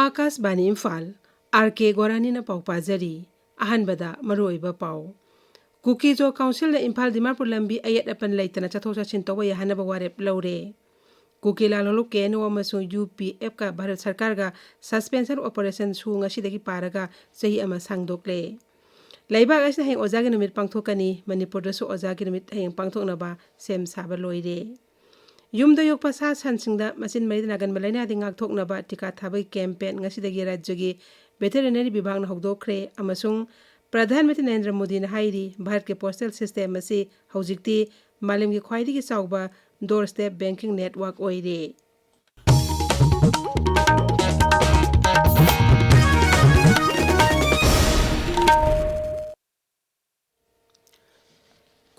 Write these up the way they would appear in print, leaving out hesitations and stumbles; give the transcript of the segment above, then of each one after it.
Akashbani Imphal R.K Gorani na pau pazari ahanbada maroiba pau Cookie Jo Council na Imphal Dimapur lambi ayat apan laitana chatho chachin tawa yahanaba warep laure Cookie lalolo keno amasung UPF ka Bharat Sarkar ga suspension operation su ngasidagi paraga sahi ama sangdokle Laibag asna heng ozagi numit pangthokani Manipur dasu ozagi numit heng pangthoknaba sem saba loire Yumda yok pasa sansingda masin mari nagan malaina di ngakthoknaba tika thabai campaign ngasidagi rajyagi veterinary bibhag na hogdokre amasung Pradhan Mantri Narendra Modi na hairi Bharat ke postal system asi haujikti malimgi khwaidigi chawba doorstep banking network oire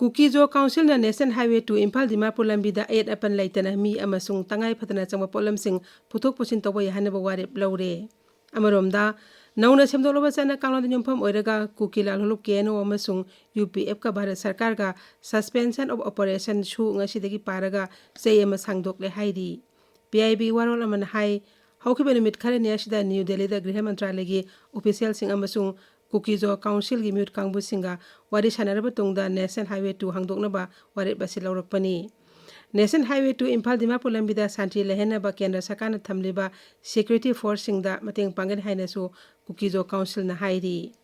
Cookie Jo Council na National Highway to Imphal Dimapur lambi da ayat apan laitana mi amasung tangai phatana changwa polam sing puthok pusin tawa yahanaba warep laure amaromda nauna semdoloba chana kanglon nyumpham oiraga Cookie lalholup keno amasung UPF ka Bharat Sarkar ga suspension of operation su ngasidagi paraga sei ama sangdokle hairi PIB warol aman hai haukibe numit khare ne asida New Delhi da Griha Mantralaya gi official sing amasung Cookie Jo Council gi mute kangbu singa wari sanaraba tungda National Highway 2 hangdoknaba wari basi laurakpani National Highway 2 Imphal Dimapur lambida santi lehenaba kendra sakana thamliba security force singda mateng pangan hainasu Cookie Jo Council na hairi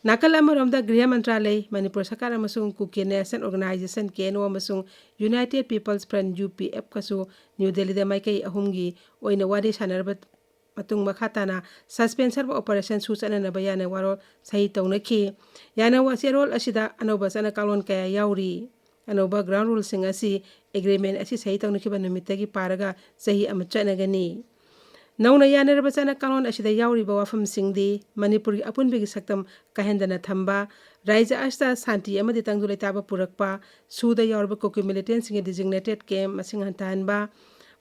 Nakal amaromda Griha Mantralaya Manipur Sarkar amasung Cookie Nation Organization KNO amasung United People's Front UPF kasu New Delhi da maikai ahumgi oina wari sanaraba matung makhatana suspension operation su chanana bayana waro sahi taunaki yana wasirol asida anoba sana kalon kaya yauri anoba ground rules sing asi agreement asi sahi taunaki banumitagi paraga sahi amachanagani nauna yana rabasana kalon asida yauri bawafam singdi manipuri apunbegi saktam kahendana thamba raija asta santi amadi tangdulai taba purakpa suda yaurba koku militant sing designated camp masing hantanba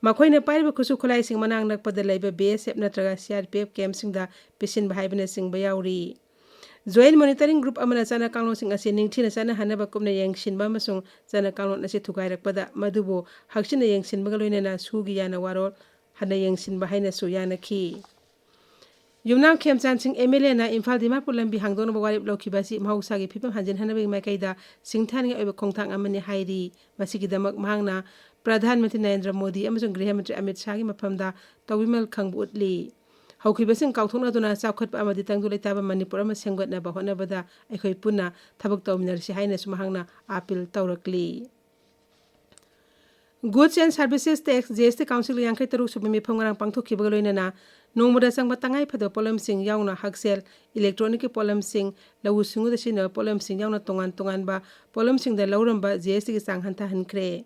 Makoina pairiba kusu khulai sing manang nakpada laiba BSF natraga CRPF camp singda pisin bahaibana sing bayauri Joint monitoring group amana sana kanglong sing ase ningthina sana hanaba kumna yengsinba masung sana kanglong ase thugairakpada madubo haksina yengsinba galoinana sugi yana warol hana yengsinba haina su yana ki Yumnam Khemchan Singh MLA na Imphal Dimapur lambi hangdona bawarip lokibasi mahausa gi phipam hanjin hanabi maikaida singthani oiba khongthang amani hairi masigidamak mahangna Pradhan Mantri Narendra Modi amasung Griha Mantri Amit Shah gi mafamda tawimal khangbu utli haukibasing kauthokna duna chawkhatpa amadi tangdulai taba Manipur ama sengwatna ba honabada aikhoi punna thabak tawminarsi haina sumahangna appeal tawrakli Goods and Services Tax GST Council Yankai Taruk Subimi Pongarang Pangthoki Bagaloinana Nongmuda Sangba Tangai Phado Polam Sing Yauna Haksel Electronic Polam Sing Lawu Singu the Sina Polam Sing Yauna Tongan Ba Polam Sing the Lauramba GST ki Sang Hanta Hankre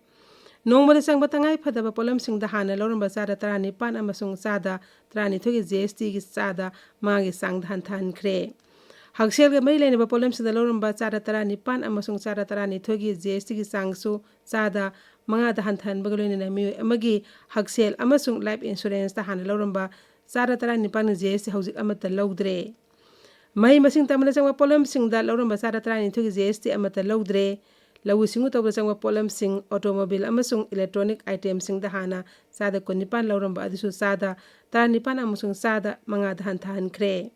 Nongmuda Sangba Tangai Phado Polam Sing the Hana Lauramba Sada Tarani Pan Amasung Sada Trani Thogi GST ki Sada Magi Sang Hanta Hankre Haksel ga mai lene ba polam sida loramba chara tarani pan amasung chara tarani thogi GST ki sangsu chada manga da hanthan bagaloine na mi amagi haksel amasung life insurance ta han loramba chara tarani pan GST haujik amata lawdre mai masing tamana changwa polam singda loramba chara tarani thogi GST amata lawdre lawu singu tawba changwa polam sing automobile amasung electronic items sing da hana chada konipan loramba adisu chada tarani pan amasung chada manga da hanthan khre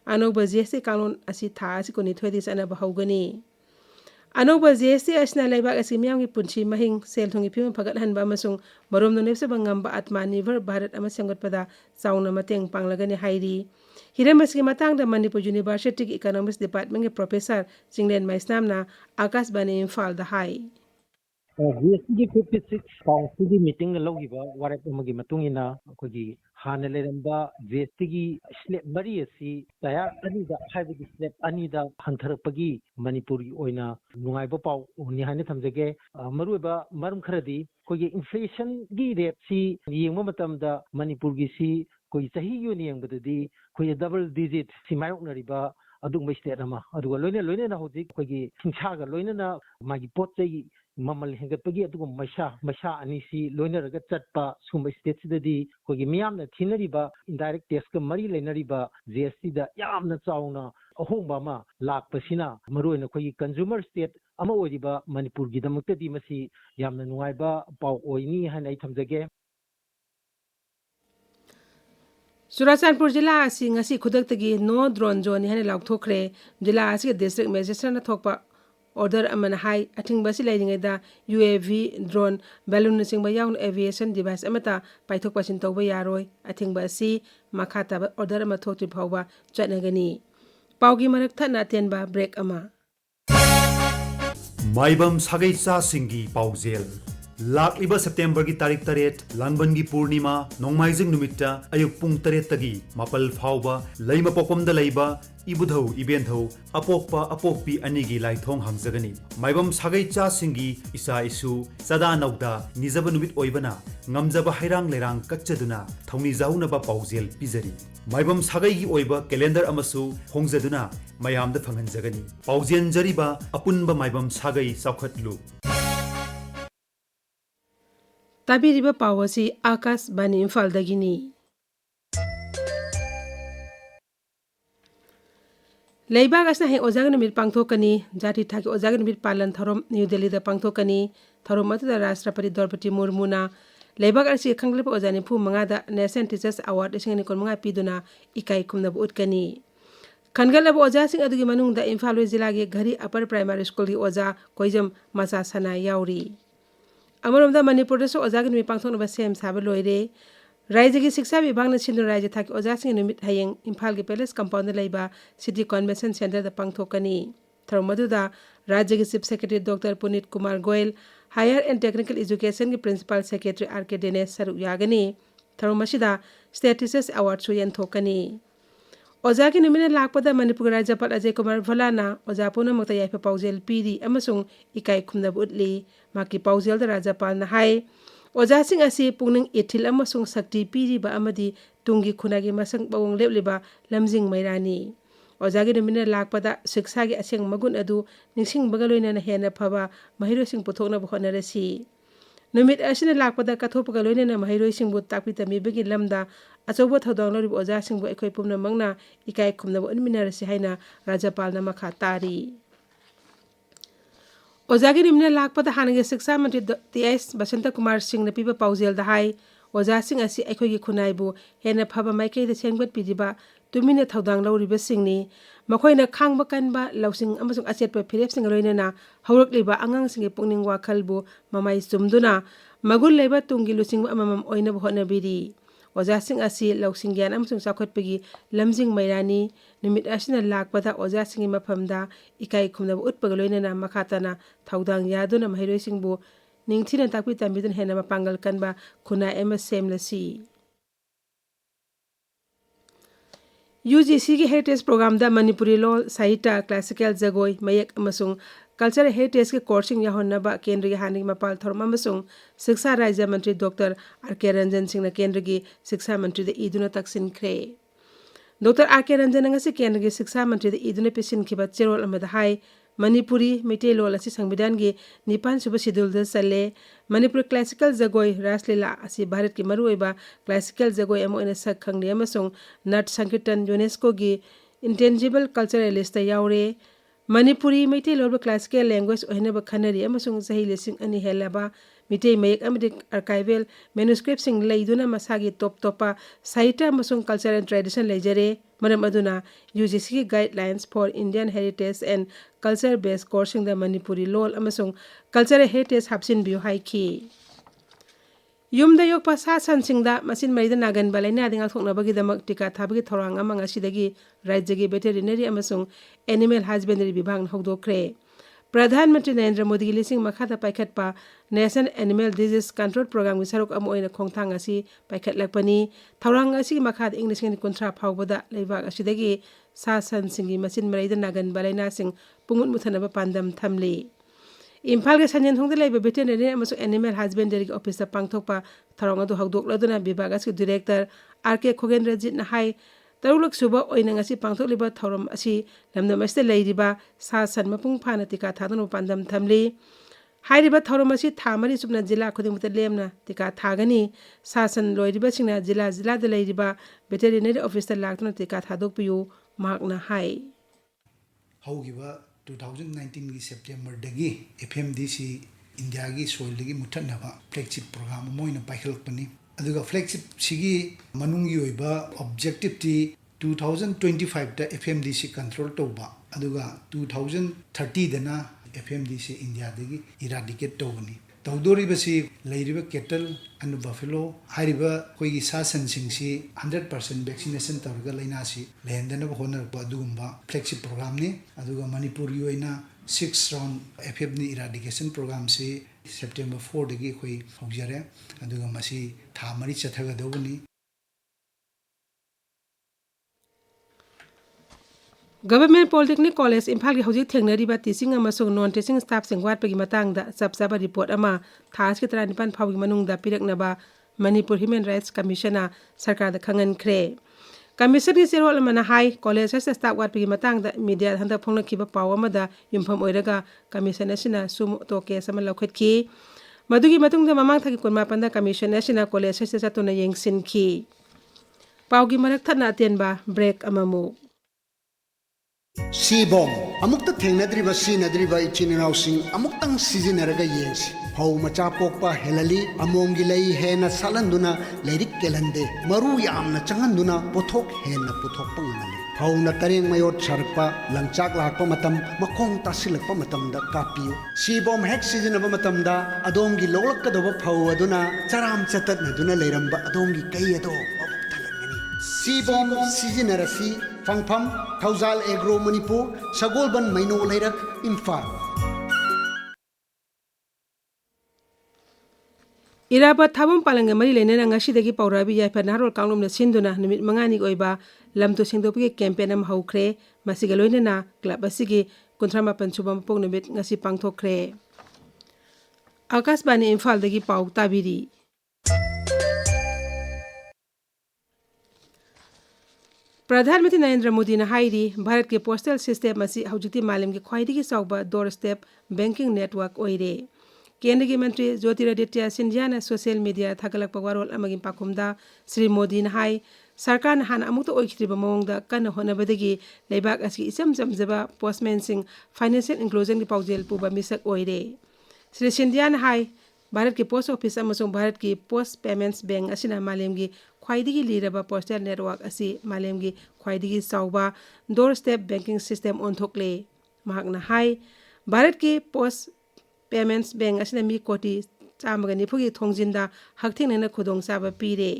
Anoba GST kanun asi tha asi koni thoidi sana bahawgani Anoba GST asna laibak asi miyamgi punchi mahing sel thongi phim phagat hanba amasung marom no nepse bangamba atmanirbhar Bharat ama sengotpada chauna mateng panglagani hairi Hiramasgi matangda Manipur University ki Economics Department ke Professor Singlen Maisnamna Akashbani Imphal da hai GST 56 Council की meeting लौगिबा वारेप अमगी मतुंगिना अखोगी हाना लेरंबा GST की slab मरी असि तया अनिदा हाइबगी slab अनिदा हंथरपगी Manipur की ओइना नुंगाइबा पाउ नि हाने थमजगे मरुबा मरम खरदी कोगी इन्फ्लेशन की रेट सी येंगबा मतमदा मणिपुर की सी कोई सही योनि येंगबददी कोई डबल डिजिट सिमायोनरिबा अदुंग स्टेट अमा अदुगा लोइना ना होजि कोगी सिंसागा लोइना मागी पोतचै mamal hengatpagi atugo masha anisi loinaraga chatpa sumba state sidadi kogi miyamna thinariba indirect tax ka mari leinariba GST da yamna chauna ahongba ma lakpasina maroina kogi consumer state ama oiriba Manipur gi damuktadi masi yamna nungaiba pau oini hanai thamjage Churachandpur jila asi ngasi khudaktagi no drone zone hane laukthokre jila asi district magistrate na thokpa order amana hai athingba si leiringeda UAV drone balloon singba yawn aviation device amata paithok pasin tawba yaroi athingba si makhata order ama thokti phawba chatnagani paugi marak thana tenba break ama Maibam सागैचा सिंगी पाउजेल लाक्लिबा September की तारीख 3 लांगबन की पूर्णिमा नोंगमाइजिंग नुमित्ता अयुक पुंग 3 तगी मापल फावबा lemma पोकोमदा लैबा इबुधौ इबेंधौ अपोकपा अपोकपी अनिगी लाइथोंग हांगजगनी Maibam सागैचा सिंगी इसा इसु सदा Nauda निजब नुमित ओइबना ngamjaba hairang lerang kachaduna thongni jaunaba paujel pizari maibam sagai gi oiba calendar amasu hongjaduna mayamda phanganjagani paujen jariba apunba maibam sagai saukhatlu tabiriba pawasi akas bani imphal dagini Leibag asna he ojagan mir pangthokani jati thaki ojagan mir palan thorom New Delhi da pangthokani thorom matu da Rashtrapati Draupadi Murmu na Leibag asi khanglep ojani phu manga da National Teachers Award isingani kon manga piduna ikai khumna bu utkani Khangalab oja sing adugi manung da Imphal jila ge Ghari Upper Primary School gi oja koijam masa sana yauri Amarom da Manipur so ojagan mir pangthokna ba sem sabe loire राज्य की शिक्षा विभाग ने सिंधु राज्य था कि ओजासिंग नुमित हयेंग इम्फाल के पैलेस कंपाउंड लेबा सिटी कन्वेंशन सेंटर द पांगथोकनी थरमदुदा राज्य के chief secretary doctor Puneet Kumar Goyal higher and technical education के प्रिंसिपल सेक्रेटरी आर.के. दिनेश सरुक यागनी थरमसिदा स्टेट टीचर्स अवार्ड सु यंथोकनी ओजा की नुमित लाकपदा मणिपुर राज्यपाल अजय कुमार भलाना ओजा पुनमक्ता याइफा पाउजेल पीरी अमसुंग इकाई खुमनब उतली माकी पाउजेल द राज्यपाल न हाय ओजासिंग asi pungning ithil amasung sakti piriba amadi tungi khunagi masang bawong lebliba lamjing mairani ojagi numina lakpada shiksha gi aseng magun adu ningsing bagaloina na hena phaba mahiro sing puthokna bhonarasi numit asina lakpada kathopaga loina na mahiro sing bu takpi tami bagi lamda achobo thodong lori oja sing bu ekhoi pumna mangna ikai khumna bu unminarasi haina rajapal na makha tari ओजागी निम्न लाकपदा हानगे शिक्षा मंत्री TS Basant Kumar Singh ने पीबा पाउजेल the high ओजा सिंह असि अखोगी खुनाइबु हेना फबा माइकै the सेंगबत पिदिबा तुमिने थौदांग लौरिबा सिंहनि मखोइना खांगबा कनबा लौसिंग अमसुंग अचेतपा फिरेप Singh लोइनना हौरकलिबा अंगांग सिंगे पुंगनिंग वाखलबु ममाइ सुमदुना मगुल लेबा तुंगी लुसिंग अममम ओइना बहनबिरी ओजा सिंह असि लौसिंग ग्यान अमसुंग चाखोटपगी लमजिंग मैरानी निमित असिना लाकपदा ओजा सिंगी मफमदा इकाई खुमनब उत्पग लोइनना मखातना थौदांग यादुना महिरोइ सिंहबु निंगथिना ताकपि तंबिदन हेना मपांगल कनबा खुना एम सेमलसी UGC की हेरिटेज प्रोग्राम दा मणिपुरी लोल साहित्य क्लासिकल जगोई मयक अमसुंग कल्चरल हेरिटेज के कोर्सिंग याहोन्नबा केंद्र की हानि मपाल थोरम अमसुंग शिक्षा राज्य मंत्री डॉक्टर R.K. रंजन सिंह न केंद्र की शिक्षा मंत्री द ईदुना तकसिनख्रे डॉक्टर R.K. रंजन ngasi केंद्र की शिक्षा मंत्री द ईदुना पिसिनखिबा चेरोल अमदा हाई मणिपुरी मिटे लोल असि संविधान की 9 सुबह शेड्यूल द चले मणिपुर क्लासिकल जगोई रासलीला असि भारत की मरुओइबा क्लासिकल जगोई अमोइना सक खंगने अमसुंग नट संकीर्तन यूनेस्को की इंटेंजिबल कल्चरल लिस्ट यावरे मणिपुरी मिटे लोल क्लासिकल लैंग्वेज ओहिनबा खनरी अमसुंग सही लेसिंग अनि हेलाबा मिटे मयक अमदि आर्काइवल मैन्युस्क्रिप्ट सिंग लेइदुना मसागी टॉप टॉपा साहित्य अमसुंग कल्चरल ट्रेडिशन लेजरे मरम अदुना UGC की guidelines for Indian heritage and culture based कोर्सिंग द मणिपुरी लोल अमसुंग कल्चरल हेरिटेज हापसिन बियो हाइखी युमदा योकपा सा सनसिंगदा मसिन मरिदा नागन बलाइना दिंगा थोकनबगी दमक टिका थाबगी थोरांग अमंग असिदगी राज्यगी वेटरिनरी अमसुंग एनिमल हस्बेंडरी विभाग हौदोख्रे प्रधानमंत्री नरेंद्र मोदी की लिसिंग मखादा पाइखटपा national animal disease control programme की सरुक अमोइना खोंगथांग असि पाइखटलकपनी थौरांग असि मखादा इंग्लिश कुंथ्रा फावबदा लेबाग असिदगी सा सनसिंगी मसिन मरिदा नागन बलाइना सिंग पुंगुत मुथनबा पांदम थमली इम्फाल के संजन थोंगदे लेबा वेटरिनरी अमसुंग एनिमल हस्बेंडरी की ऑफिस पांगथोकपा थौरांग अदु हौदोकलदुना विभाग असि डायरेक्टर R.K. खोगेंद्रजीत न हाई तरुलक सुबह ओइना ngasi पांगथोकलिबा थौरम असि लमदमस्ते लेरिबा सा सन मपुंग फाना टिका थादन पांदम थमली हाइरिबा थौरम असि थामरी सुबना जिला खुदिमुत लेमना टिका थागनी सा सन लोइरिबा सिंगना जिला जिला द लेरिबा वेटरिनरी ऑफिसर लाक्तन टिका थादोकपियो मागना हाई हौगिबा 2019 की सेप्टेम्बर दगी FMDC इंडिया की सोइल दगी मुथनबा फ्लैगशिप प्रोग्राम मोइना पाइखलकपनी aduga flagship sigi manungi oiba objective ti 2025 da FMDC control toba aduga 2030 dana FMDC India dagi eradicate tobani tawdori basi leiriba cattle and buffalo hariba koigi sa san singsi 100% vaccination tawga laina si lehendana honar ba dugumba flagship program ni aduga Manipuri oina 6 round FMD eradication program si September 4 dagi koi hogjare aduga masi tha mari chathaga dogani Government Polytechnic College Imphal ki hojik thengnariba teaching amasung non teaching staff singwat pagi matangda sabsaba report ama thas ki 39 phawgi manungda piraknaba Manipur Human Rights Commission na sarkar da khangan khre Commission ki serol amana hai college sa staff wat pagi matangda media handa phongna khiba paw amada yumpham oiraga commission asina sum to case ama lokhet ki madugi matungda mamang thaki konma panda commission asina college sa satuna yengsin ki pawgi marak thana tenba break amamu Sibong amukta thengnadriba sinadriba ichininausing amuktang sizinaraga yensi hau macha pokpa helali amonggi lei hena salanduna leirik kelande maru yamna changanduna pothok hena pothok panganali hau na tareng mayot charpa langchak lakpa matam makong tasilakpa matamda kapiu sibom hek sizinaba matamda adongi lolakkadoba phau aduna charam chatat naduna leiramba adongi kai ado mabuk thalangani sibom sizinarasi Fangpham, Thauzal Agro Manipur, Sagolban Maino Lairak, Imphal. Irabat thabam palanga mari lena ngasidagi paurabi yaifa narol kanglom na sinduna numit mangani oiba lamto singdopi campaign am haukhre masiga loinena club asigi 38 subam pok numit ngasi pangthokre Akashbani Imphal dagi pau tabiri प्रधानमंत्री नरेंद्र मोदी ने हाईरी भारत के postal system मसी हौजिति मालम के ख्वाइदिगी चौबा doorstep banking network ओइरे केंद्र के मंत्री ज्योतिरादित्य सिंधिया ने social media थागलक पवारोल अमगी पाखुमदा Shri Modi ने हाई सरकार ने हान अमुक्त ओइखिरिबा मवंगदा कन होनबदगी लेबाक असि इचम जमजबा पोस्टमैन सिंह फाइनेंशियल इंक्लूजन की पाउजेल पुबा मिसक ओइरे श्री सिंधिया ने हाई भारत के पोस्ट ऑफिस अमसुंग भारत की पोस्ट पेमेंट्स बैंक असिना मालेम की ख्वाइदिगी लीरबा पोस्टल नेटवर्क असि मालेम की ख्वाइदिगी चौबा डोर स्टेप बैंकिंग सिस्टम ओंथोकले महाकना हाई भारत की पोस्ट पेमेंट्स बैंक असिना मी कोटी चामगा निफुगी थोंजिंदा हकथिंगना खुदोंग चाबा पीरे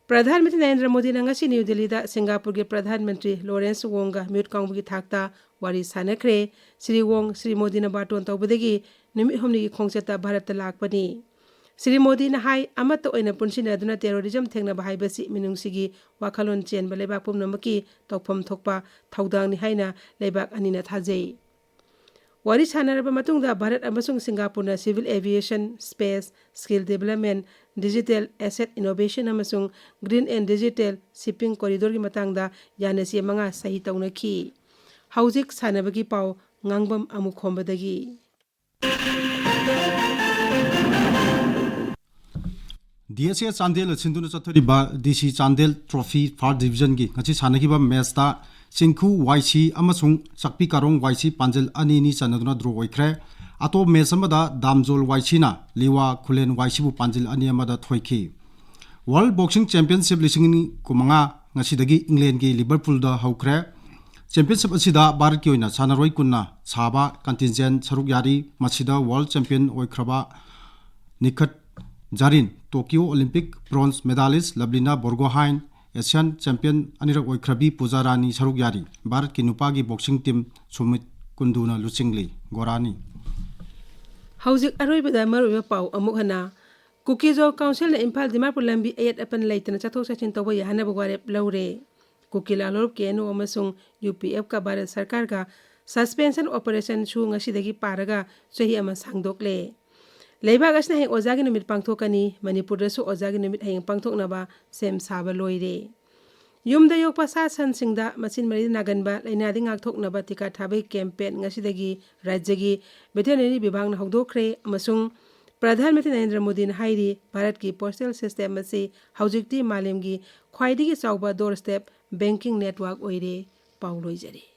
प्रधानमंत्री नरेंद्र मोदी ने ngasi न्यू दिल्ली दा सिंगापुर के प्रधानमंत्री लॉरेंस वोंगा म्यूट कांगबुगी थाकता वारी सानखरे श्री वोंग श्री मोदी ने बाटोन तौबदगी निमित हमनी की खोंगचता भारत लाकपनी श्री मोदी ने हाई अमत ओइना पुनसिनादुना टेररिज्म थेंगना बाहाइबसी मिनुंगसिगी वाखलोन चेनबा लेबाक पुमनमकी तौफम थोकपा थौदांगनि हाइना लेबाक अनिना थाजै वारी सानरबा मतुंगदा भारत अमसुंग सिंगापुरना civil aviation space skill development digital asset innovation अमसुंग green and digital shipping corridor की मतंगदा यानसी मंगा सही तौनखी हौजिक सानबगी पाव ngangbam Amukhomba DSA Chandel Sinduna Chathoriba DC Chandel Trophy 3rd Division gi ngachi sanakiba match ta Chingkhu YC amasung Sakpi Karong YC Panjel ani ni chanaduna draw oikhre ato match amada Damjol YC na Liwa Khulen YC bu Panjel ani amada thoiki World Boxing Championship lisingni kumanga ngasi dagi England gi Liverpool da haukre Championship asida Bharat ki oina sanaroi kunna chaba contingent saruk yari masida World Champion oikraba Nikhat Jarin Tokyo Olympic bronze medalist Lablina Borgohain Asian champion anirak oikrabi Pujarani saruk yari Bharat ki nupagi boxing team Sumit Kunduna Luchingli Gorani Hauzik aroibada maruba pau amukhana Kukizo Council na Imphal Dimapur lambi ayat apan laitana chathok sachin tawba yahana bagware laure Kukila lorb kenu amasung UPF ka Bharat Sarkar ka suspension operation su ngasidagi paraga chahi ama sangdokle Leibag asna heng ozagi numit pangthokani Manipur da su ozagi numit heng pangthoknaba sem saba loire Yumda yokpa sa san singda machin mari naganba lainadi ngakthoknaba tika thabai campaign ngasidagi rajyagi veterinary bibhag na hogdokre amasung Pradhanmantri Narendra Modi na hairi Bharat ki postal system ase haujikti malemgi khwaidigi chawba doorstep banking network oire pauloi jare